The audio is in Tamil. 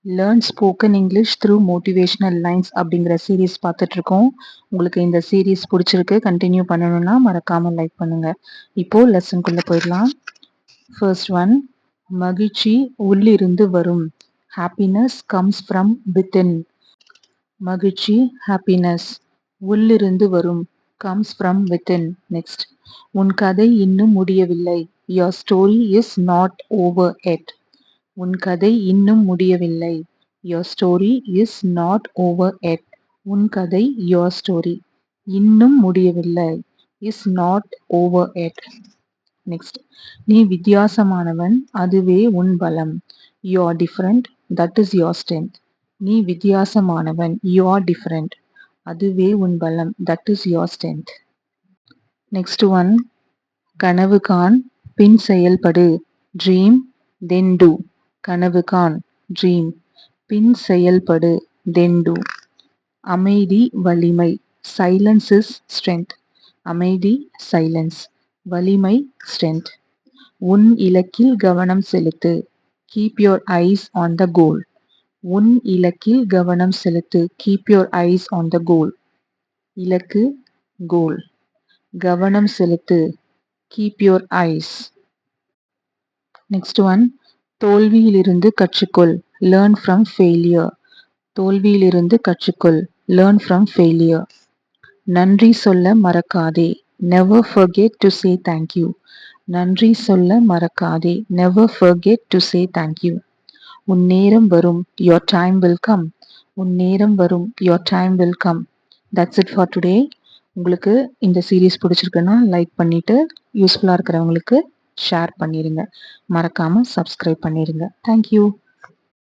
Learn spoken English through motivational lines அப்படிங்கிற சீரீஸ் பார்த்துட்டு இருக்கோம். உங்களுக்கு இந்த சீரீஸ் பிடிச்சிருக்கு, கண்டினியூ பண்ணணும்னா மறக்காம லைக் பண்ணுங்க. இப்போ லெசன்குள்ள போயிடலாம். ஃபர்ஸ்ட் ஒன், மகிழ்ச்சி உள்ளிருந்து வரும். Happiness comes from within. மகிழ்ச்சி ஹாப்பினஸ் உள்ளிருந்து வரும், கம்ஸ் ஃப்ரம் வித்தின். நெக்ஸ்ட், உன் கதை இன்னும் முடியவில்லை. Your story is not over yet. உன் கதை இன்னும் முடியவில்லை. Your story is not over yet. உன் கதை your story. இன்னும் முடியவில்லை is not over yet. Next, நீ வித்தியாசமானவன், அதுவே உன் பலம். You are different, that is your strength. நீ வித்தியாசமானவன், you are different. அதுவே உன் பலம், that is your strength. Next one, கனவு காண், பின் செயல்படு. Dream, then do. கனவு காண், ட்ரீம், பின் செயல்படு, then do. அமைதி வலிமை, சைலன்ஸ் இஸ் ஸ்ட்ரென்த். அமைதி சைலன்ஸ், வலிமை ஸ்ட்ரென்த். உன் இலக்கில் கவனம் செலுத்து. Keep your eyes on the goal. உன் இலக்கில் கவனம் செலுத்து. Keep your eyes on the goal. இலக்கு goal. கவனம் செலுத்து. Keep your eyes. Next one, தோல்வியிலிருந்து கற்றுக்கொள். Learn from failure. தோல்வியிலிருந்து கற்றுக்கொள். Learn from failure. நன்றி சொல்ல மறக்காதே. Never forget to say thank you. நன்றி சொல்ல மறக்காதே. Never forget to say thank you. உன் நேரம் வரும். Your time will come. உன் நேரம் வரும். Your time will come. That's it for today. உங்களுக்கு இந்த சீரீஸ் பிடிச்சிருக்குன்னா லைக் பண்ணிட்டு, யூஸ்ஃபுல்லாக இருக்கிறவங்களுக்கு ஷேர் பண்ணிடுங்க. மறக்காம சப்ஸ்கிரைப் பண்ணிடுங்க. தேங்க்யூ.